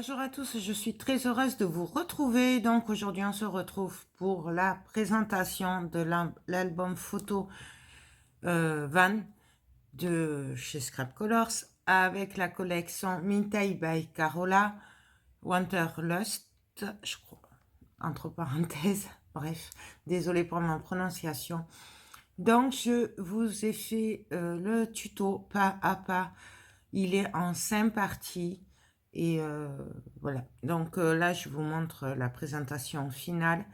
Bonjour à tous, je suis très heureuse de vous retrouver. Donc aujourd'hui on se retrouve pour la présentation de l'album photo Van de chez Scrap Colors avec la collection Mintai by Carola Wanderlust, je crois, entre parenthèses, bref, désolé pour ma prononciation. Donc je vous ai fait le tuto pas à pas, il est en 5 parties. Et voilà, donc là je vous montre la présentation finale,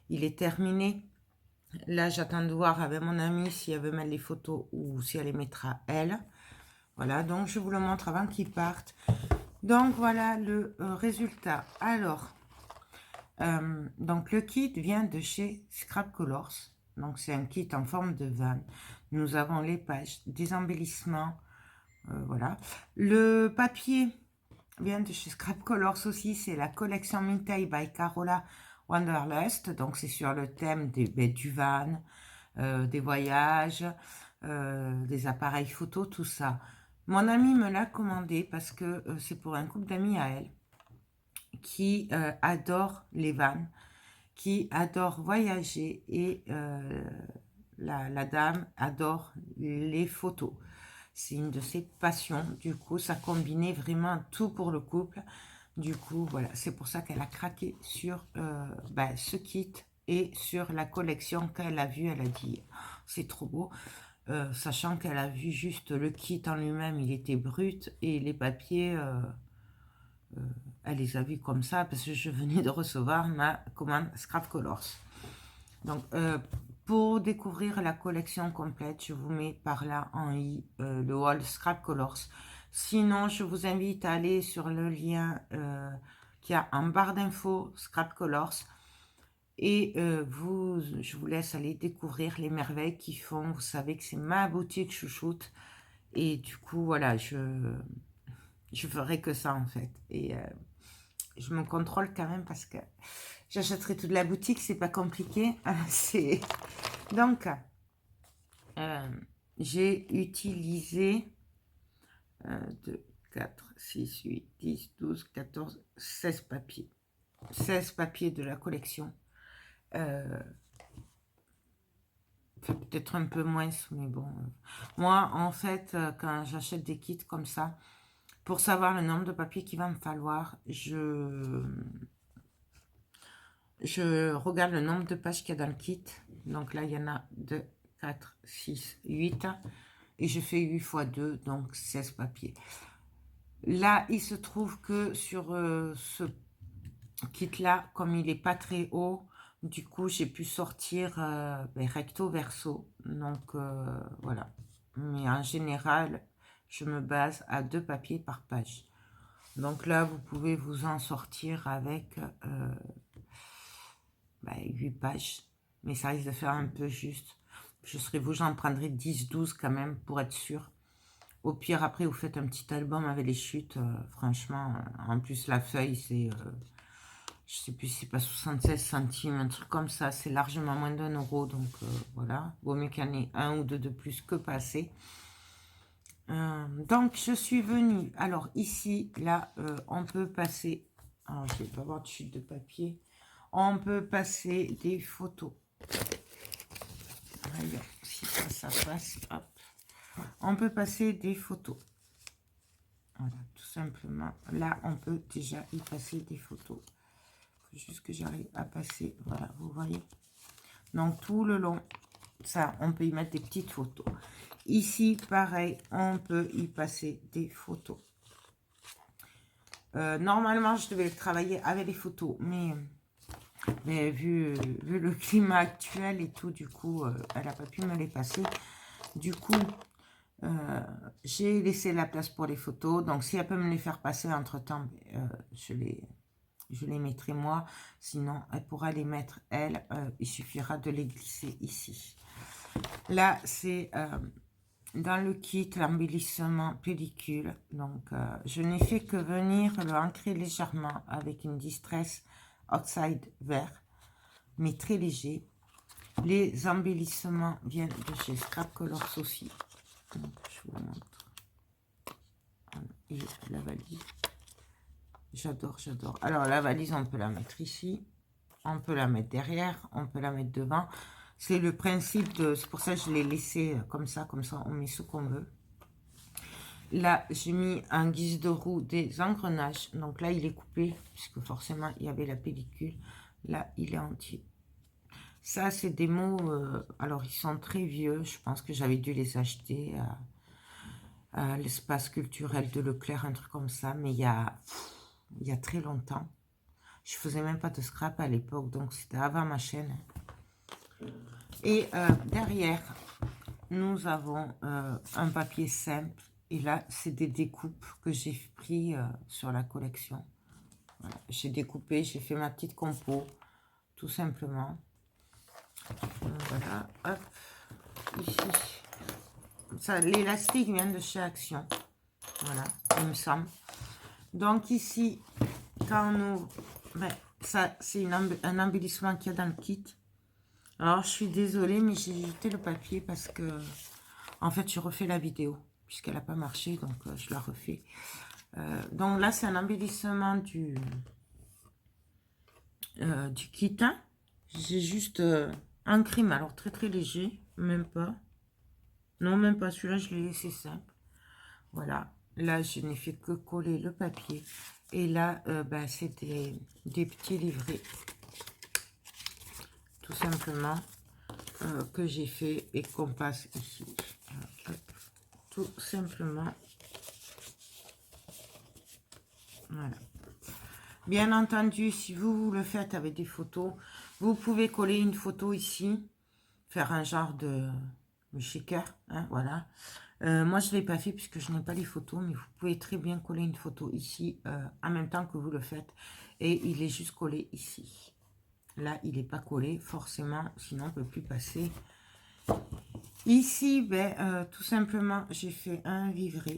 il est terminé. Là j'attends de voir avec mon amie si elle veut mettre les photos ou si elle les mettra elle. Voilà, donc je vous le montre avant qu'il parte. Donc voilà le résultat. Alors, donc le kit vient de chez Scrap Colors, donc c'est un kit en forme de van. Nous avons les pages, des embellissements, voilà. Le papier vient de chez Scrap Colors aussi, c'est la collection Mintai by Carola Wanderlust, donc c'est sur le thème du van, des voyages, des appareils photo, tout ça. Mon amie me l'a commandé parce que c'est pour un couple d'amis à elle qui adore les vannes, qui adore voyager et la dame adore les photos. C'est une de ses passions. Du coup, ça combinait vraiment tout pour le couple. Du coup, voilà, c'est pour ça qu'elle a craqué sur ce kit et sur la collection qu'elle a vue. Elle a dit, c'est trop beau. Sachant qu'elle a vu juste le kit en lui-même, il était brut. Et les papiers, elle les a vus comme ça parce que je venais de recevoir ma commande Scrap Colors. Donc, pour découvrir la collection complète, je vous mets par là en i le wall Scrap Colors. Sinon, je vous invite à aller sur le lien qui a en barre d'infos Scrap Colors. Et je vous laisse aller découvrir les merveilles qu'ils font. Vous savez que c'est ma boutique chouchoute. Et du coup, voilà, je ferai que ça en fait. Et je me contrôle quand même parce que j'achèterai toute la boutique, c'est pas compliqué. C'est donc j'ai utilisé 2, 4, 6, 8, 10, 12, 14, 16 papiers. 16 papiers de la collection. Peut-être un peu moins, mais bon. Moi, en fait, quand j'achète des kits comme ça, pour savoir le nombre de papiers qu'il va me falloir, je regarde le nombre de pages qu'il y a dans le kit. Donc là, il y en a 2, 4, 6, 8. Et je fais 8 fois 2, donc 16 papiers. Là, il se trouve que sur ce kit-là, comme il n'est pas très haut, du coup, j'ai pu sortir recto verso. Donc, voilà. Mais en général, je me base à 2 papiers par page. Donc là, vous pouvez vous en sortir avec 8 pages. Mais ça risque de faire un peu juste. Je serai vous, j'en prendrai 10, 12 quand même pour être sûr. Au pire, après, vous faites un petit album avec les chutes. Franchement, en plus, la feuille, c'est... je sais plus si c'est pas 76 centimes, un truc comme ça. C'est largement moins d'1 €. Donc, voilà. Vaut mieux qu'il y en ait un ou deux de plus que pas assez. Donc, je suis venue. Alors, ici, là, on peut passer... Alors, je vais pas avoir de chute de papier. On peut passer des photos. Regarde, si ça passe, hop. On peut passer des photos. Voilà, tout simplement. Là, on peut déjà y passer des photos. Il faut juste que j'arrive à passer. Voilà, vous voyez. Donc, tout le long, ça, on peut y mettre des petites photos. Ici, pareil, on peut y passer des photos. Normalement, je devais travailler avec les photos, mais vu le climat actuel et tout, du coup, elle n'a pas pu me les passer. Du coup, j'ai laissé la place pour les photos. Donc, si elle peut me les faire passer entre-temps, je les mettrai moi. Sinon, elle pourra les mettre, elle. Il suffira de les glisser ici. Là, c'est dans le kit, l'embellissement pellicule. Donc, je n'ai fait que venir le ancrer légèrement avec une Distress Oxide vert, mais très léger. Les embellissements viennent de chez Scrap Colors aussi. Donc, je vous montre. Et la valise. J'adore, j'adore. Alors, la valise, on peut la mettre ici. On peut la mettre derrière. On peut la mettre devant. C'est le principe de... C'est pour ça que je l'ai laissé comme ça. Comme ça, on met ce qu'on veut. Là, j'ai mis en guise de roue des engrenages. Donc là, il est coupé, puisque forcément, il y avait la pellicule. Là, il est entier. Ça, c'est des mots... alors, ils sont très vieux. Je pense que j'avais dû les acheter à l'espace culturel de Leclerc, un truc comme ça. Mais il y a très longtemps. Je faisais même pas de scrap à l'époque, donc c'était avant ma chaîne. Et derrière, nous avons un papier simple. Et là, c'est des découpes que j'ai pris sur la collection. Voilà. J'ai découpé, j'ai fait ma petite compo, tout simplement. Voilà, hop, ici. Ça, l'élastique vient de chez Action. Voilà, il me semble. Donc ici, quand on ouvre, ben, ça, c'est un embellissement qu'il y a dans le kit. Alors, je suis désolée, mais j'ai jeté le papier parce que, en fait, je refais la vidéo, puisqu'elle n'a pas marché, donc je la refais. Donc là, c'est un embellissement du kit. Hein. J'ai juste un crime, alors très très léger, même pas. Non, même pas, celui-là, je l'ai laissé simple. Voilà, là, je n'ai fait que coller le papier. Et là, ben, c'est des petits livrets, tout simplement, que j'ai fait et qu'on passe ici. Tout simplement. Voilà. Bien entendu, si vous le faites avec des photos, vous pouvez coller une photo ici, faire un genre de shaker, hein, voilà. Moi, je ne l'ai pas fait puisque je n'ai pas les photos, mais vous pouvez très bien coller une photo ici en même temps que vous le faites. Et il est juste collé ici. Là, il n'est pas collé, forcément, sinon on ne peut plus passer. Ici, ben, tout simplement, j'ai fait un livret.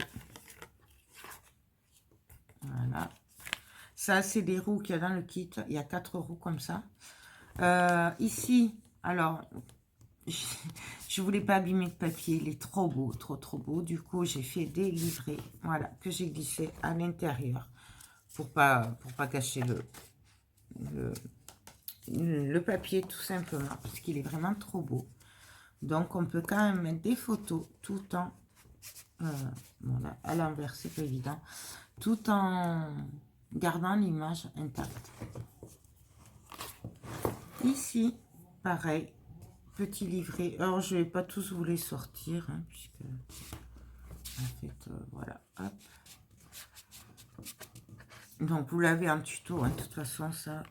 Voilà. Ça, c'est des roues qu'il y a dans le kit. Il y a 4 roues comme ça. Ici, alors, je voulais pas abîmer le papier. Il est trop beau, trop beau. Du coup, j'ai fait des livrets, voilà, que j'ai glissé à l'intérieur pour pas cacher le papier, tout simplement, parce qu'il est vraiment trop beau. Donc, on peut quand même mettre des photos tout en... voilà, à l'envers, c'est pas évident. Tout en gardant l'image intacte. Ici, pareil, petit livret. Alors, je vais pas tous vous les sortir, hein, puisque, en fait, voilà, hop. Donc, vous l'avez en tuto, hein, de toute façon, ça.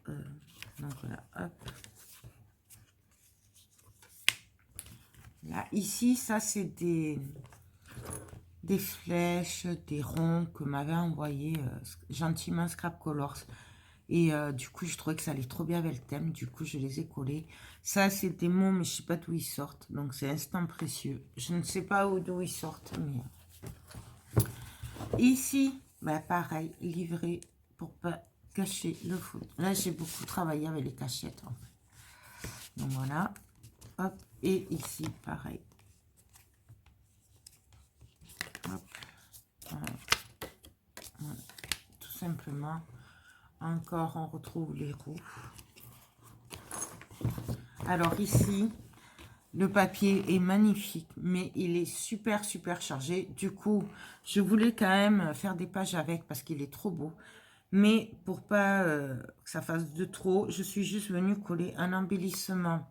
Donc, voilà, hop. Là, ici, ça, c'est des flèches, des ronds que m'avait envoyé gentiment Scrap Colors. Et du coup, je trouvais que ça allait trop bien avec le thème. Du coup, je les ai collés. Ça, c'est des mots, mais je ne sais pas d'où ils sortent. Donc, c'est instant précieux. Je ne sais pas d'où ils sortent. Mais... Ici, bah, pareil, livré pour pas cacher le fond. Là, j'ai beaucoup travaillé avec les cachettes. En fait. Donc, voilà. Hop. Et ici, pareil. Hop. Voilà. Voilà. Tout simplement. Encore, on retrouve les roues. Alors ici, le papier est magnifique, mais il est super chargé. Du coup, je voulais quand même faire des pages avec parce qu'il est trop beau. Mais pour pas que ça fasse de trop, je suis juste venue coller un embellissement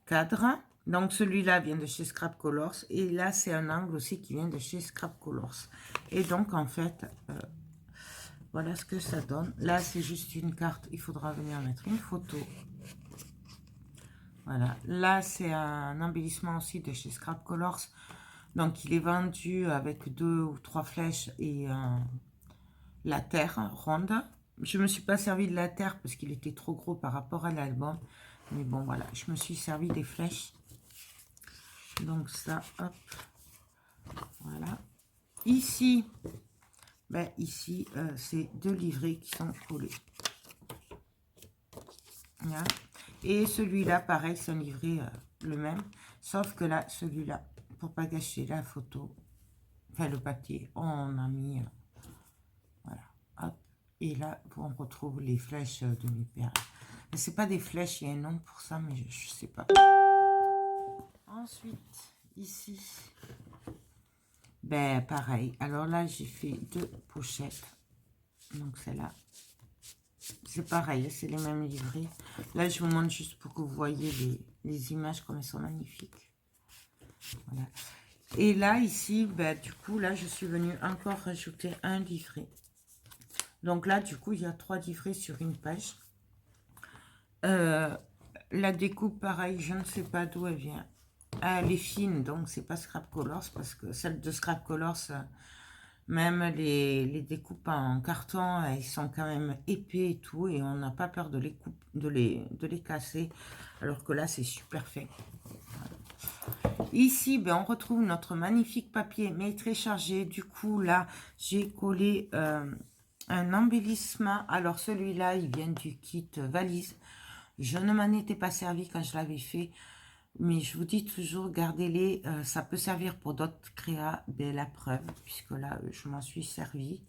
cadre. Donc celui-là vient de chez Scrap Colors. Et là, c'est un angle aussi qui vient de chez Scrap Colors. Et donc, en fait... voilà ce que ça donne. Là, c'est juste une carte. Il faudra venir mettre une photo. Voilà. Là, c'est un embellissement aussi de chez Scrap Colors. Donc, il est vendu avec 2 ou 3 flèches et la terre ronde. Je ne me suis pas servi de la terre parce qu'il était trop gros par rapport à l'album. Mais bon, voilà. Je me suis servi des flèches. Donc, ça, hop. Voilà. Ici... ben, ici, c'est 2 livrets qui sont collés. Voilà. Et celui-là, pareil, c'est un livret le même. Sauf que là, celui-là, pour pas gâcher la photo, enfin le papier, on a mis... voilà. Hop. Et là, on retrouve les flèches de mes pères. C'est pas des flèches, il y a un nom pour ça, mais je sais pas. Ensuite, ici, ben pareil. Alors là, j'ai fait 2 pochettes. Donc celle-là, c'est pareil, c'est les mêmes livrets. Là, je vous montre juste pour que vous voyez les images comme elles sont magnifiques. Voilà. Et là, ici, ben, du coup, là, je suis venue encore rajouter un livret. Donc là, du coup, il y a 3 livrets sur une page. La découpe, pareil, je ne sais pas d'où elle vient. Elle est fine, donc c'est pas Scrap Colors, parce que celle de Scrap Colors, même les découpes en carton, elles sont quand même épais et tout, et on n'a pas peur de les casser, alors que là, c'est super fin. Ici, ben, on retrouve notre magnifique papier, mais très chargé. Du coup, là, j'ai collé un embellissement. Alors, celui-là, il vient du kit valise. Je ne m'en étais pas servi quand je l'avais fait. Mais je vous dis toujours, gardez-les. Ça peut servir pour d'autres créas. Ben, la preuve, puisque là, je m'en suis servi.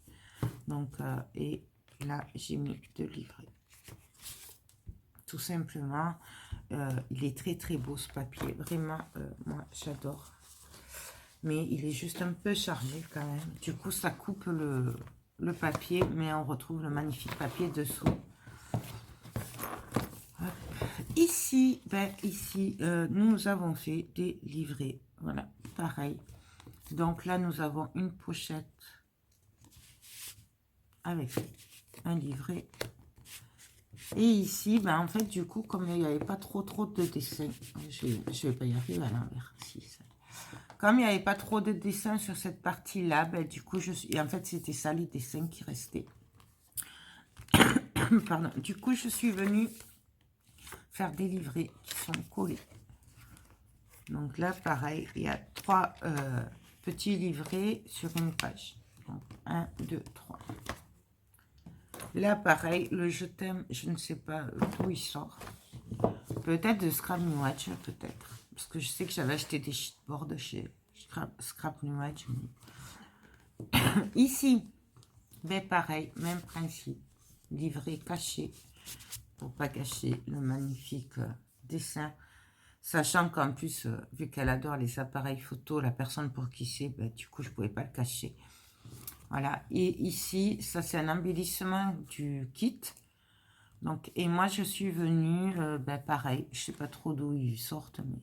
Donc, et là, j'ai mis 2 livrets. Tout simplement. Il est très très beau ce papier, vraiment, moi j'adore. Mais il est juste un peu chargé quand même. Du coup, ça coupe le papier, mais on retrouve le magnifique papier dessous. Hop. Ici, ben, ici nous avons fait des livrets. Voilà, pareil. Donc là, nous avons une pochette avec un livret. Et ici, ben, en fait, du coup, comme il n'y avait pas trop de dessins, je vais pas y arriver à l'envers. Si, comme il n'y avait pas trop de dessins sur cette partie-là, ben, du coup, en fait, c'était ça les dessins qui restaient. Pardon. Du coup, je suis venue faire des livrets qui sont collés. Donc là, pareil, il y a 3 petits livrets sur une page. Donc, 1, 2, 3. Là, pareil, le je t'aime, je ne sais pas d'où il sort. Peut-être de Scrap New Edge, peut-être. Parce que je sais que j'avais acheté des sheetboards chez Scrap New Edge. Ici, ben pareil, même principe. Livret caché, pour pas cacher le magnifique dessin. Sachant qu'en plus, vu qu'elle adore les appareils photo, la personne pour qui c'est, ben, du coup, je pouvais pas le cacher. Voilà, et ici, ça c'est un embellissement du kit. Donc, et moi, je suis venue, ben, pareil, je sais pas trop d'où ils sortent, mais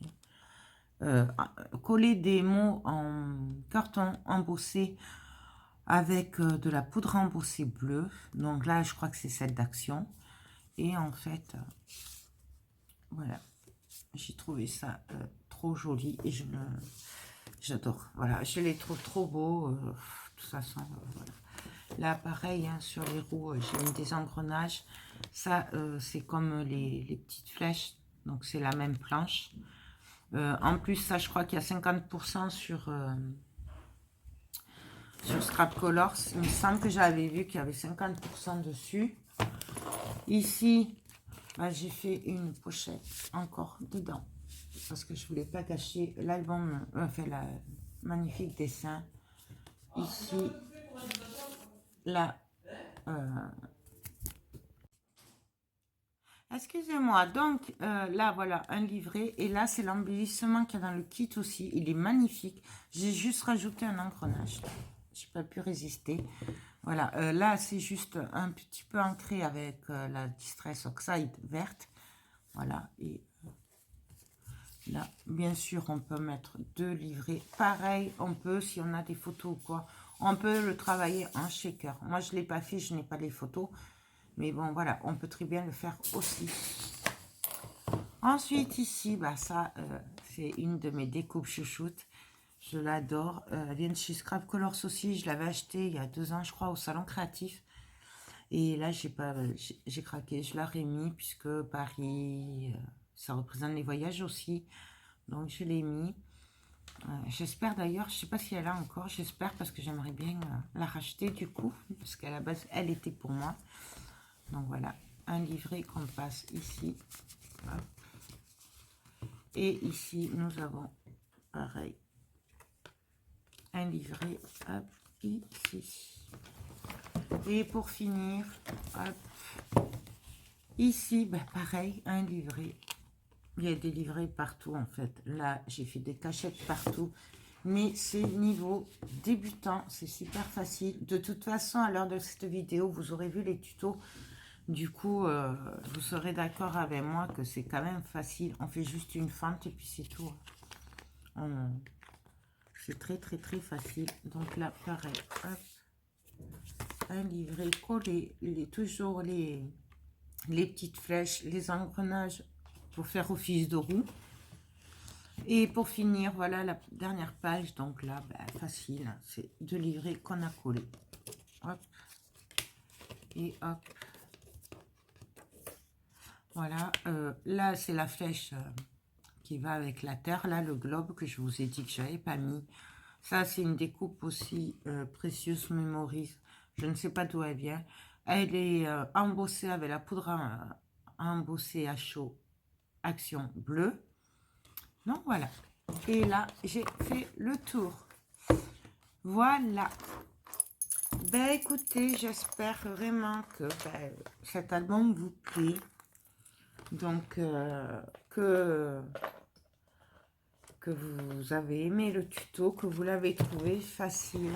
coller des mots en carton embossé avec de la poudre embossée bleue. Donc là, je crois que c'est celle d'Action. Et en fait, voilà, j'ai trouvé ça trop joli et j'adore. Voilà, je les trouve trop beaux. De toute façon, voilà. Là, pareil, hein, sur les roues, j'ai mis des engrenages. Ça, c'est comme les petites flèches. Donc, c'est la même planche. En plus, ça, je crois qu'il y a 50% sur Scrap Colors. Il me semble que j'avais vu qu'il y avait 50% dessus. Ici, bah, j'ai fait une pochette encore dedans. Parce que je voulais pas cacher l'album, enfin, la magnifique dessin. Ici, là, excusez-moi, donc là voilà un livret et là c'est l'embellissement qu'il y a dans le kit aussi, il est magnifique. J'ai juste rajouté un engrenage, j'ai pas pu résister. Voilà, là c'est juste un petit peu ancré avec la Distress Oxide verte. Voilà, et là bien sûr on peut mettre 2 livrets. Pareil, on peut, si on a des photos ou quoi, on peut le travailler en shaker. Moi je l'ai pas fait, je n'ai pas les photos. Mais bon, voilà, on peut très bien le faire aussi. Ensuite, ici, bah, ça, c'est une de mes découpes chouchoutes. Je l'adore. Elle vient de chez Scrap Colors aussi. Je l'avais acheté il y a 2 ans, je crois, au Salon Créatif. Et là, j'ai craqué. Je l'ai remis puisque Paris, ça représente les voyages aussi. Donc, je l'ai mis. J'espère d'ailleurs, je ne sais pas si elle a encore. J'espère parce que j'aimerais bien la racheter du coup. Parce qu'à la base, elle était pour moi. Donc voilà, un livret qu'on passe ici. Hop. Et ici, nous avons, pareil, un livret, hop, ici. Et pour finir, hop, ici, ben pareil, un livret. Il y a des livrets partout en fait. Là, j'ai fait des cachettes partout. Mais c'est niveau débutant, c'est super facile. De toute façon, à l'heure de cette vidéo, vous aurez vu les tutos. Du coup, vous serez d'accord avec moi que c'est quand même facile. On fait juste une fente et puis c'est tout. C'est très très très facile. Donc là, pareil, hop, un livret collé, toujours les petites flèches, les engrenages pour faire office de roue. Et pour finir, voilà la dernière page. Donc là, ben, facile, hein, c'est deux livrets qu'on a collés. Hop. Et hop. Voilà. Là, c'est la flèche qui va avec la terre. Là, le globe que je vous ai dit que j'avais pas mis. Ça, c'est une découpe aussi précieuse Memories. Je ne sais pas d'où elle vient. Elle est embossée avec la poudre à embosser à chaud Action bleue. Donc voilà. Et là, j'ai fait le tour. Voilà. Ben écoutez, j'espère vraiment que ben, cet album vous plaît. Donc que vous avez aimé le tuto, que vous l'avez trouvé facile.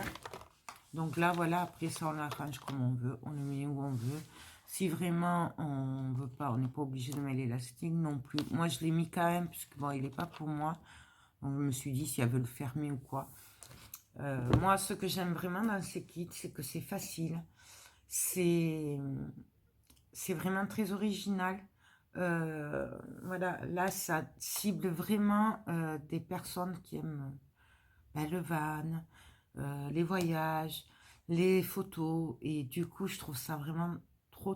Donc là, voilà, après ça, on l'arrange comme on veut, on le met où on veut. Si vraiment on veut pas, on n'est pas obligé de mettre l'élastique non plus. Moi, je l'ai mis quand même, puisque bon, il n'est pas pour moi. Donc, je me suis dit si elle veut le fermer ou quoi. Moi, ce que j'aime vraiment dans ces kits, c'est que c'est facile. C'est vraiment très original. Voilà, là, ça cible vraiment des personnes qui aiment ben, le van, les voyages, les photos. Et du coup, je trouve ça vraiment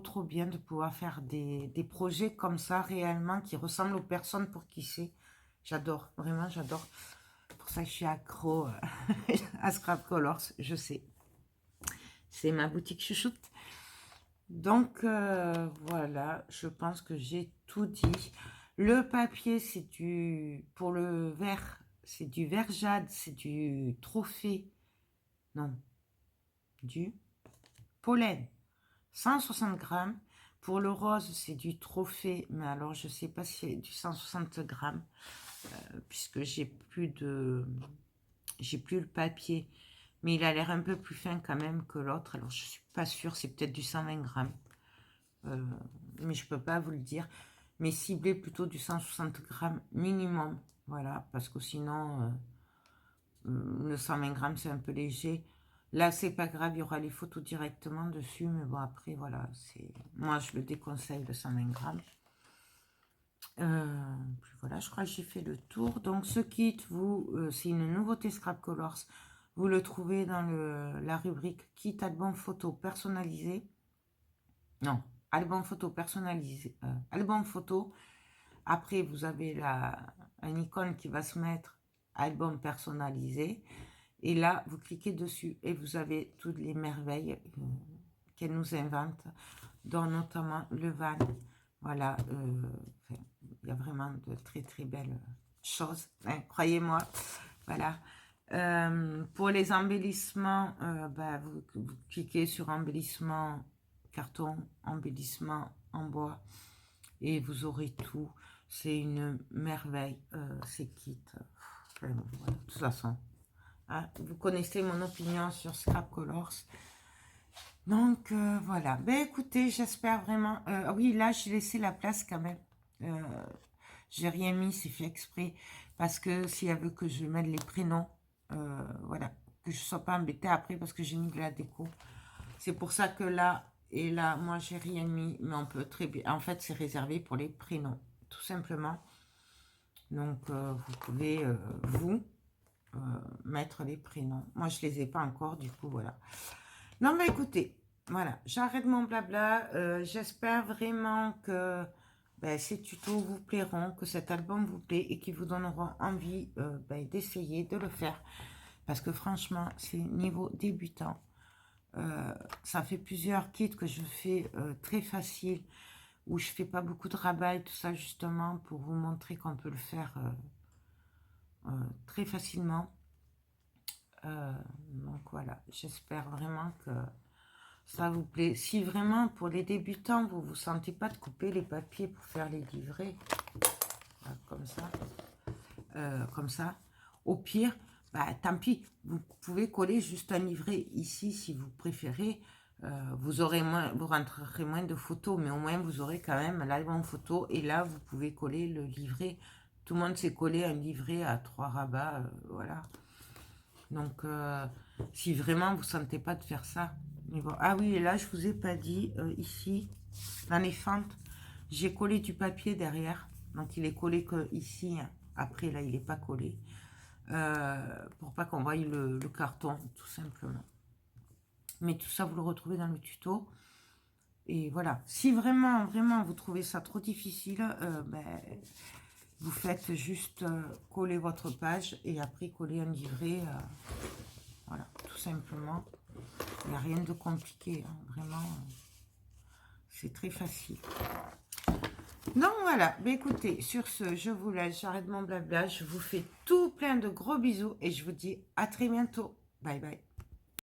trop bien de pouvoir faire des projets comme ça réellement qui ressemblent aux personnes pour qui c'est. J'adore, vraiment, j'adore. Pour ça, je suis accro à Scrap Colors, je sais. C'est ma boutique chouchoute. Donc, voilà, je pense que j'ai tout dit. Le papier, c'est du... Pour le vert, c'est du vert jade, c'est du trophée. Non, du pollen. 160 grammes. Pour le rose, c'est du trophée, mais alors je ne sais pas si c'est du 160 grammes, puisque j'ai plus le papier. Mais il a l'air un peu plus fin quand même que l'autre. Alors, je suis pas sûre. C'est peut-être du 120 grammes. Mais je peux pas vous le dire. Mais ciblez plutôt du 160 grammes minimum. Voilà. Parce que sinon, le 120 grammes, c'est un peu léger. Là, c'est pas grave. Il y aura les photos directement dessus. Mais bon, après, voilà. Moi, je le déconseille, le 120 grammes. Puis voilà, je crois que j'ai fait le tour. Donc, ce kit, c'est une nouveauté Scrap Colors. Vous le trouvez dans la rubrique Kit album photo personnalisé. Non, album photo personnalisé. Album photo. Après, vous avez un icône qui va se mettre album personnalisé. Et là, vous cliquez dessus et vous avez toutes les merveilles qu'elle nous invente, dont notamment le van. Voilà, il y a vraiment de très belles choses, hein, croyez-moi. Voilà. Pour les embellissements, bah, vous cliquez sur embellissement carton, embellissement en bois et vous aurez tout. C'est une merveille, ces kits. Voilà, de toute façon, hein, vous connaissez mon opinion sur Scrap Colors. Donc voilà, ben écoutez, j'espère vraiment, oui là j'ai laissé la place quand même, j'ai rien mis, c'est fait exprès, parce que si elle veut que je mette les prénoms, voilà, que je ne sois pas embêtée après parce que j'ai mis de la déco, c'est pour ça que là et là, moi j'ai rien mis, mais on peut très bien, en fait c'est réservé pour les prénoms, tout simplement, donc vous pouvez, mettre les prénoms, moi je les ai pas encore, du coup voilà. Non, mais écoutez, voilà, j'arrête mon blabla. J'espère vraiment que ben, ces tutos vous plairont, que cet album vous plaît et qu'ils vous donneront envie ben, d'essayer de le faire. Parce que franchement, c'est niveau débutant. Ça fait plusieurs kits que je fais très facile, où je fais pas beaucoup de rabat et tout ça, justement, pour vous montrer qu'on peut le faire très facilement. Donc voilà, j'espère vraiment que ça vous plaît. Si vraiment, pour les débutants, vous ne vous sentez pas de couper les papiers pour faire les livrets, comme ça, au pire, bah, tant pis, vous pouvez coller juste un livret ici si vous préférez. Vous rentrerez moins de photos, mais au moins vous aurez quand même l'album photo. Et là, vous pouvez coller le livret. Tout le monde sait coller un livret à 3 rabats, voilà. Donc, si vraiment vous ne sentez pas de faire ça. Mais bon. Ah oui, et là, je ne vous ai pas dit, ici, dans les fentes, j'ai collé du papier derrière. Donc, il est collé que ici. Hein. Après, là, il n'est pas collé. Pour pas qu'on voie le carton, tout simplement. Mais tout ça, vous le retrouvez dans le tuto. Et voilà. Si vraiment, vraiment, vous trouvez ça trop difficile, ben, vous faites juste coller votre page et après coller un livret. Voilà, tout simplement. Il n'y a rien de compliqué. Hein, vraiment, c'est très facile. Donc voilà, ben écoutez, sur ce, je vous laisse, j'arrête mon blabla, je vous fais tout plein de gros bisous et je vous dis à très bientôt. Bye bye.